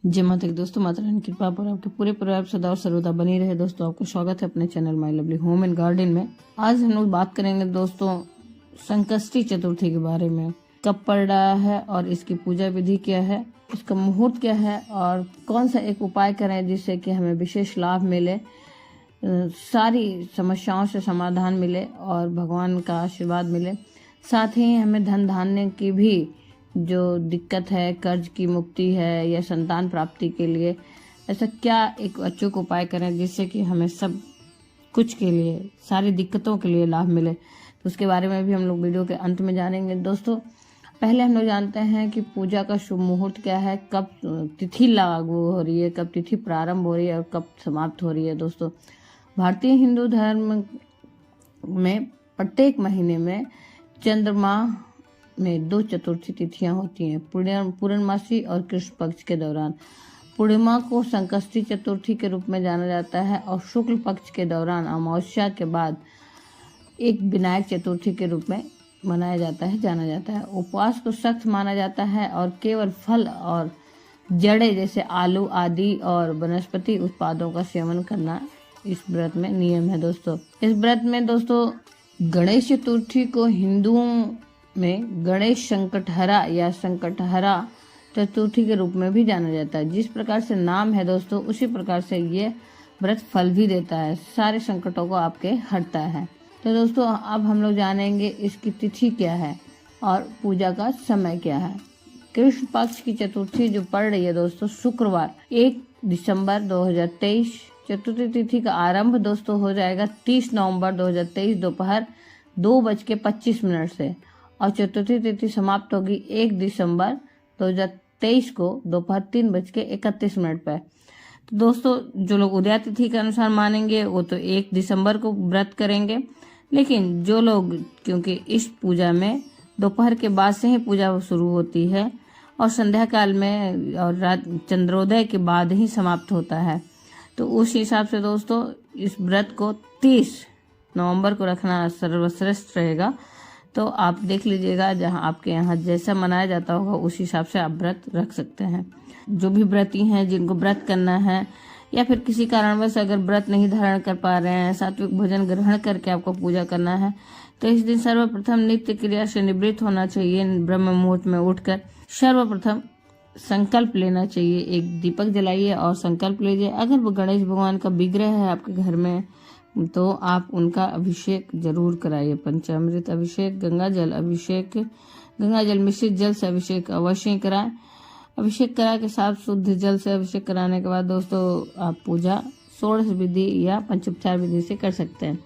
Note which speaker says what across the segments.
Speaker 1: जय माता की दोस्तों, माता रानी की कृपा पर आपके पूरे परिवार सदा और सर्वदा बनी रहे। दोस्तों, आपको स्वागत है अपने channel my lovely home and garden में। आज हम लोग बात करेंगे दोस्तों संकष्टी चतुर्थी के बारे में। कब पड़ रहा है और इसकी पूजा विधि क्या है, इसका मुहूर्त क्या है और कौन सा एक उपाय करें जिससे कि हमें विशेष लाभ मिले, सारी समस्याओं से समाधान मिले और भगवान का आशीर्वाद मिले। साथ ही हमें धन धान्य की भी जो दिक्कत है, कर्ज की मुक्ति है या संतान प्राप्ति के लिए, ऐसा क्या एक अचूक उपाय करें जिससे कि हमें सब कुछ के लिए, सारी दिक्कतों के लिए लाभ मिले। तो उसके बारे में भी हम लोग वीडियो के अंत में जानेंगे। दोस्तों, पहले हम लोग जानते हैं कि पूजा का शुभ मुहूर्त क्या है, कब तिथि लागू हो रही है, कब तिथि प्रारंभ हो रही है और कब समाप्त हो रही है। दोस्तों, भारतीय हिंदू धर्म में प्रत्येक महीने में चंद्रमा में 2 चतुर्थी तिथियां होती हैं, पूर्णमासी और कृष्ण पक्ष के दौरान। पूर्णिमा को संकष्टी चतुर्थी के रूप में जाना जाता है और शुक्ल पक्ष के दौरान अमावस्या के बाद एक विनायक चतुर्थी के रूप में मनाया जाता है, जाना जाता है। उपवास को सख्त माना जाता है और केवल फल और जड़े जैसे आलू आदि और वनस्पति उत्पादों का सेवन करना इस व्रत में नियम है। दोस्तों, इस व्रत में दोस्तों गणेश चतुर्थी को हिंदुओं में गणेश संकटहरा या संकटहरा चतुर्थी के रूप में भी जाना जाता है। जिस प्रकार से नाम है दोस्तों, उसी प्रकार से ये व्रत फल भी देता है, सारे संकटों को आपके हटता है। तो दोस्तों, अब हम लोग जानेंगे इसकी तिथि क्या है और पूजा का समय क्या है। कृष्ण पक्ष की चतुर्थी जो पड़ रही है दोस्तों, शुक्रवार 1 दिसंबर 2023। चतुर्थी तिथि का आरंभ दोस्तों हो जाएगा 30 नवंबर 2023 दोपहर 2:25 से और चतुर्थी तिथि समाप्त होगी 1 दिसंबर 2023 को दोपहर 3:31 पर। तो दोस्तों, जो लोग उदय तिथि के अनुसार मानेंगे वो तो 1 दिसंबर को व्रत करेंगे, लेकिन जो लोग, क्योंकि इस पूजा में दोपहर के बाद से ही पूजा शुरू होती है और संध्या काल में और रात चंद्रोदय के बाद ही समाप्त होता है, तो उस हिसाब से दोस्तों इस व्रत को 30 नवंबर को रखना सर्वश्रेष्ठ रहेगा। तो आप देख लीजिएगा, जहां आपके यहाँ जैसा मनाया जाता होगा उस हिसाब से आप व्रत रख सकते हैं। जो भी व्रती हैं जिनको व्रत करना है या फिर किसी कारणवश अगर व्रत नहीं धारण कर पा रहे हैं, सात्विक भोजन ग्रहण करके आपको पूजा करना है, तो इस दिन सर्वप्रथम नित्य क्रिया से निवृत्त होना चाहिए। ब्रह्म मुहूर्त में उठकर सर्वप्रथम संकल्प लेना चाहिए, एक दीपक जलाइए और संकल्प लीजिए। अगर वो गणेश भगवान का विग्रह है आपके घर में तो आप उनका अभिषेक जरूर कराइए। पंचामृत अभिषेक, गंगा जल अभिषेक, गंगा जल मिश्रित जल से अभिषेक अवश्य कराएं। अभिषेक करा के साथ शुद्ध जल से अभिषेक कराने के बाद दोस्तों आप पूजा षोडश विधि या पंचोपचार विधि से कर सकते हैं।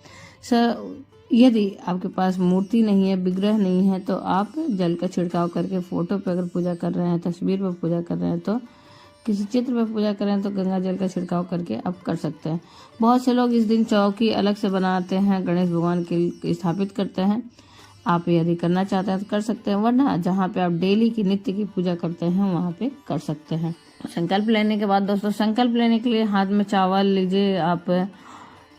Speaker 1: यदि आपके पास मूर्ति नहीं है, विग्रह नहीं है, तो आप जल का छिड़काव करके फोटो पे अगर पूजा कर रहे हैं, तस्वीर पर पूजा कर रहे हैं, तो किसी चित्र पर पूजा करें तो गंगा जल का छिड़काव करके आप कर सकते हैं। बहुत से लोग इस दिन चौकी अलग से बनाते हैं, गणेश भगवान के स्थापित करते हैं। आप यदि करना चाहते हैं तो कर सकते हैं, वरना जहाँ पे आप डेली की नित्य की पूजा करते हैं वहाँ पे कर सकते हैं। संकल्प लेने के बाद दोस्तों, संकल्प लेने के लिए हाथ में चावल लीजिए आप,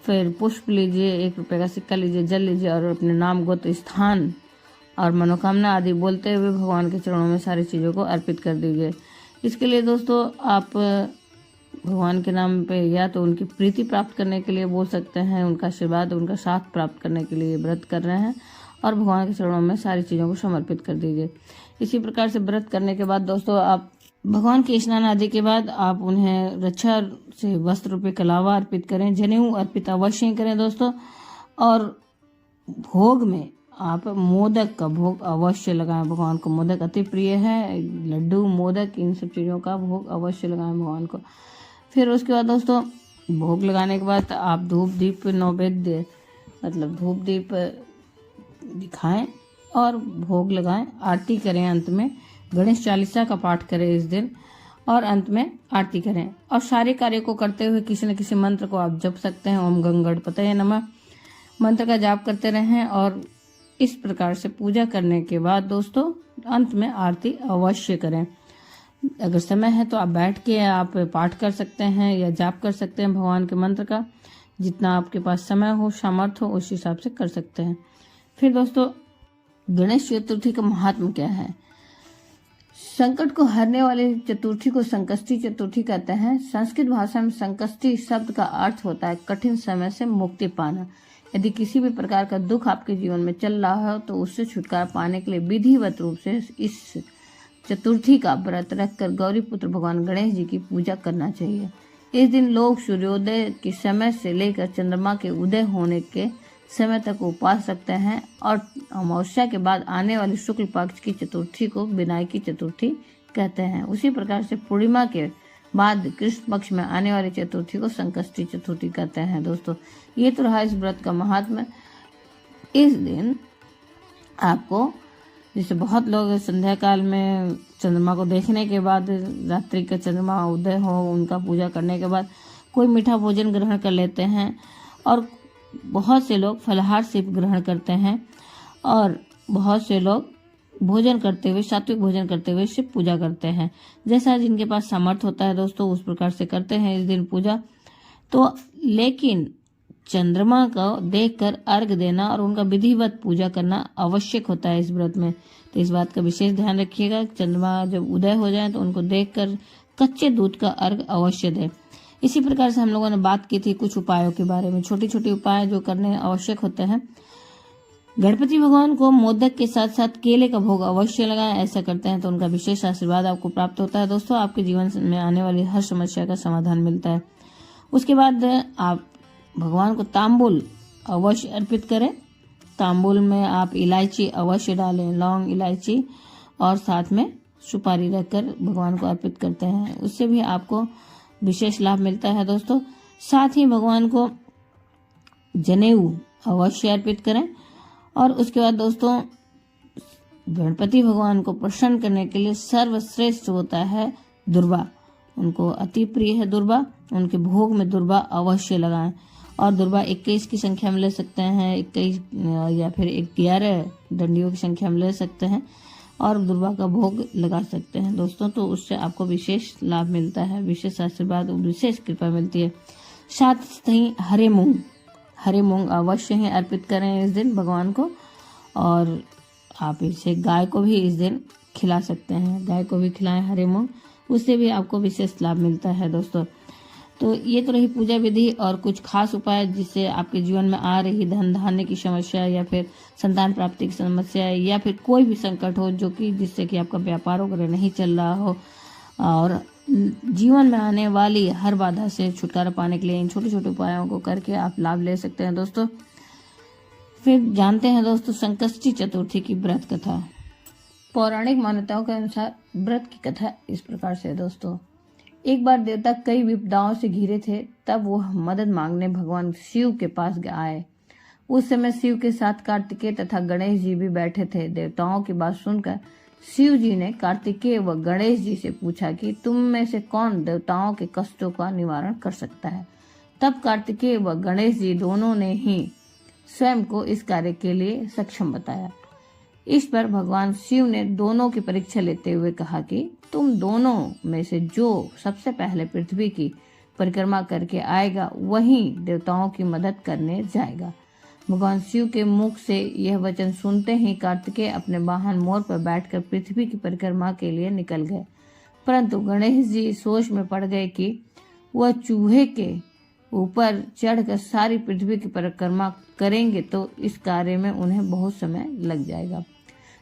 Speaker 1: फिर पुष्प लीजिए, 1 रुपये का सिक्का लीजिए, जल लीजिए और अपने नाम, गोत्र, स्थान और मनोकामना आदि बोलते हुए भगवान के चरणों में सारी चीज़ों को अर्पित कर दीजिए। इसके लिए दोस्तों आप भगवान के नाम पे या तो उनकी प्रीति प्राप्त करने के लिए बोल सकते हैं, उनका आशीर्वाद, उनका साथ प्राप्त करने के लिए व्रत कर रहे हैं और भगवान के चरणों में सारी चीज़ों को समर्पित कर दीजिए। इसी प्रकार से व्रत करने के बाद दोस्तों आप भगवान के स्नान आदि के बाद आप उन्हें रक्षा से वस्त्र रूपी कलावा अर्पित करें, जनेऊ अर्पित अवश्य करें दोस्तों। और भोग में आप मोदक का भोग अवश्य लगाएं, भगवान को मोदक अति प्रिय है, लड्डू, मोदक, इन सब चीज़ों का भोग अवश्य लगाएं भगवान को। फिर उसके बाद दोस्तों भोग लगाने के बाद आप धूप दीप नैवेद्य, मतलब धूप दीप दिखाएं और भोग लगाएं, आरती करें, अंत में गणेश चालीसा का पाठ करें इस दिन और अंत में आरती करें। और सारे कार्य को करते हुए किसी न किसी मंत्र को आप जप सकते हैं। ओम गंगणपतये नमः मंत्र का जाप करते रहें और इस प्रकार से पूजा करने के बाद दोस्तों अंत में आरती अवश्य करें। अगर समय है तो आप बैठ के आप पाठ कर सकते हैं या जाप कर सकते हैं भगवान के मंत्र का, जितना आपके पास समय हो, सामर्थ्य हो, उस हिसाब से कर सकते हैं। फिर दोस्तों गणेश चतुर्थी का महात्म क्या है। संकट को हरने वाली चतुर्थी को संकष्टी चतुर्थी कहते हैं। संस्कृत भाषा में संकष्टी शब्द का अर्थ होता है कठिन समय से मुक्ति पाना। यदि किसी भी प्रकार का दुख आपके जीवन में चल रहा हो तो उससे छुटकारा पाने के लिए विधिवत रूप से इस चतुर्थी का व्रत रखकर गौरी पुत्र भगवान गणेश जी की पूजा करना चाहिए। इस दिन लोग सूर्योदय के समय से लेकर चंद्रमा के उदय होने के समय तक उपवास रखते हैं और अमावस्या के बाद आने वाली शुक्ल पक्ष की चतुर्थी को विनायकी चतुर्थी कहते हैं। उसी प्रकार से पूर्णिमा के बाद कृष्ण पक्ष में आने वाली चतुर्थी को संकष्टी चतुर्थी कहते हैं। दोस्तों, ये तो रहा इस व्रत का महात्म्य। इस दिन आपको, जैसे बहुत लोग संध्या काल में चंद्रमा को देखने के बाद, रात्रि का चंद्रमा उदय हो, उनका पूजा करने के बाद कोई मीठा भोजन ग्रहण कर लेते हैं और बहुत से लोग फलाहार से ग्रहण करते हैं और बहुत से लोग भोजन करते हुए, सात्विक भोजन करते हुए शिव पूजा करते हैं। जैसा जिनके पास सामर्थ्य होता है दोस्तों, उस प्रकार से करते हैं इस दिन पूजा। तो लेकिन चंद्रमा को देखकर अर्घ देना और उनका विधिवत पूजा करना आवश्यक होता है इस व्रत में। तो इस बात का विशेष ध्यान रखिएगा। चंद्रमा जब उदय हो जाए तो उनको देखकर कच्चे दूध का अर्घ अवश्य दें। इसी प्रकार से हम लोगों ने बात की थी कुछ उपायों के बारे में, छोटे छोटे उपाय जो करने आवश्यक होते हैं। गणपति भगवान को मोदक के साथ साथ केले का भोग अवश्य लगाएं। ऐसा करते हैं तो उनका विशेष आशीर्वाद आपको प्राप्त होता है। दोस्तों, आपके जीवन में आने वाली हर समस्या का समाधान मिलता है। उसके बाद आप भगवान को तांबुल अवश्य अर्पित करें। तांबुल में आप इलायची अवश्य डालें, लौंग, इलायची, और साथ में सुपारी रखकर भगवान को अर्पित करते हैं। उससे भी आपको विशेष लाभ मिलता है। दोस्तों, साथ ही भगवान को जनेऊ अवश्य अर्पित करें। और उसके बाद दोस्तों, गणपति भगवान को प्रसन्न करने के लिए सर्वश्रेष्ठ होता है दुर्वा। उनको अति प्रिय है दुर्वा। उनके भोग में दुर्वा अवश्य लगाएं। और दुर्वा 21 की संख्या में ले सकते हैं, 21 या फिर 11 डंडियों की संख्या में ले सकते हैं और दुर्वा का भोग लगा सकते हैं दोस्तों। तो उससे आपको विशेष लाभ मिलता है, विशेष आशीर्वाद और विशेष कृपा मिलती है। साथ ही हरे मूंग अवश्य ही अर्पित करें इस दिन भगवान को। और आप इसे गाय को भी इस दिन खिला सकते हैं, गाय को भी खिलाएं हरे मूंग, उससे भी आपको विशेष लाभ मिलता है दोस्तों। तो ये तो रही पूजा विधि और कुछ खास उपाय जिससे आपके जीवन में आ रही धन धान्य की समस्या या फिर संतान प्राप्ति की समस्या या फिर कोई भी संकट हो जो कि जिससे कि आपका व्यापार वगैरह नहीं चल रहा हो और जीवन में आने वाली हर बाधा से छुटकारा पाने के लिए इन छोटे छोटे उपायों को करके आप लाभ ले सकते हैं दोस्तों। फिर जानते हैं दोस्तों संकष्टी चतुर्थी की व्रत कथा। पौराणिक मान्यताओं के अनुसार व्रत की कथा इस प्रकार से है दोस्तों। एक बार देवता कई विपदाओं से घिरे थे, तब वो मदद मांगने भगवान शिव के पास आए। उस समय शिव के साथ कार्तिकेय तथा गणेश जी भी बैठे थे। देवताओं की बात सुनकर शिव जी ने कार्तिकेय व गणेश जी से पूछा कि तुम में से कौन देवताओं के कष्टों का निवारण कर सकता है। तब कार्तिकेय व गणेश जी दोनों ने ही स्वयं को इस कार्य के लिए सक्षम बताया। इस पर भगवान शिव ने दोनों की परीक्षा लेते हुए कहा कि तुम दोनों में से जो सबसे पहले पृथ्वी की परिक्रमा करके आएगा वही देवताओं की मदद करने जाएगा। भगवान शिव के मुख से यह वचन सुनते ही कार्तिकेय अपने वाहन मोर पर बैठकर पृथ्वी की परिक्रमा के लिए निकल गए। परंतु गणेश जी सोच में पड़ गए कि वह चूहे के ऊपर चढ़कर सारी पृथ्वी की परिक्रमा करेंगे तो इस कार्य में उन्हें बहुत समय लग जाएगा।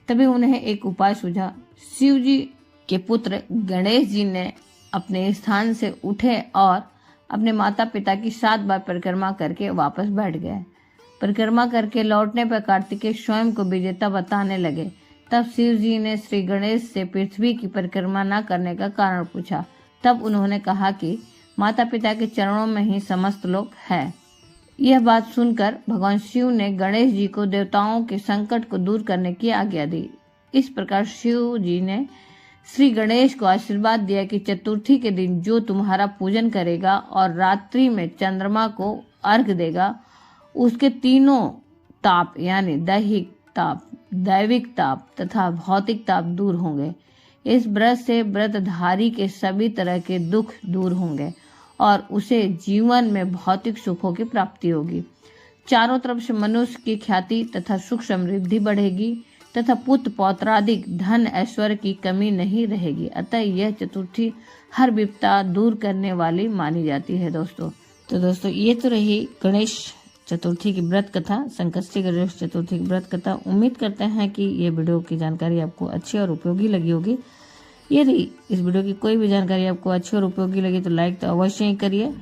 Speaker 1: तभी उन्हें एक उपाय सूझा। शिव जी के पुत्र गणेश जी ने अपने स्थान से उठे और अपने माता पिता की 7 बार परिक्रमा करके वापस बैठ गए। परिक्रमा करके लौटने पर कार्तिकेय स्वयं को विजेता बताने लगे। तब शिव जी ने श्री गणेश से पृथ्वी की परिक्रमा न करने का कारण पूछा। तब उन्होंने कहा कि माता पिता के चरणों में ही समस्त लोक है। यह बात सुनकर भगवान शिव ने गणेश जी को देवताओं के संकट को दूर करने की आज्ञा दी। इस प्रकार शिव जी ने श्री गणेश को आशीर्वाद दिया कि चतुर्थी के दिन जो तुम्हारा पूजन करेगा और रात्रि में चंद्रमा को अर्घ देगा उसके तीनों ताप यानी दैहिक ताप, दैविक ताप तथा भौतिक ताप दूर होंगे। इस व्रत से व्रतधारी के सभी तरह के दुख दूर होंगे और उसे जीवन में भौतिक सुखों की प्राप्ति होगी। चारों तरफ से मनुष्य की ख्याति तथा सुख समृद्धि बढ़ेगी। तथा पुत्र पौत्रादिक धन ऐश्वर्य की कमी नहीं रहेगी। अतः यह चतुर्थी हर विपदा दूर करने वाली मानी जाती है दोस्तों। तो दोस्तों ये तो रही गणेश चतुर्थी की व्रत कथा, संकष्टी गणेश चतुर्थी की व्रत कथा। उम्मीद करते हैं कि ये वीडियो की जानकारी आपको अच्छी और उपयोगी लगी होगी। यदि इस वीडियो की कोई भी जानकारी आपको अच्छी और उपयोगी लगी तो लाइक तो अवश्य ही करिए।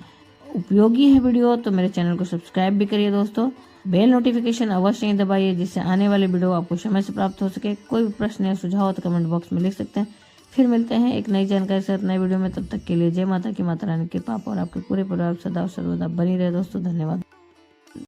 Speaker 1: उपयोगी है वीडियो तो मेरे चैनल को सब्सक्राइब भी करिए दोस्तों। बेल नोटिफिकेशन अवश्य ही दबाइए जिससे आने वाली वीडियो आपको समय से प्राप्त हो सके। कोई भी प्रश्न या सुझाव हो तो कमेंट बॉक्स में लिख सकते हैं। फिर मिलते हैं एक नई जानकारी के साथ नई वीडियो में। तब तक के लिए जय माता की, माता रानी के पाप और आपके पूरे परिवार सदा सर्वदा बनी रहे दोस्तों। धन्यवाद।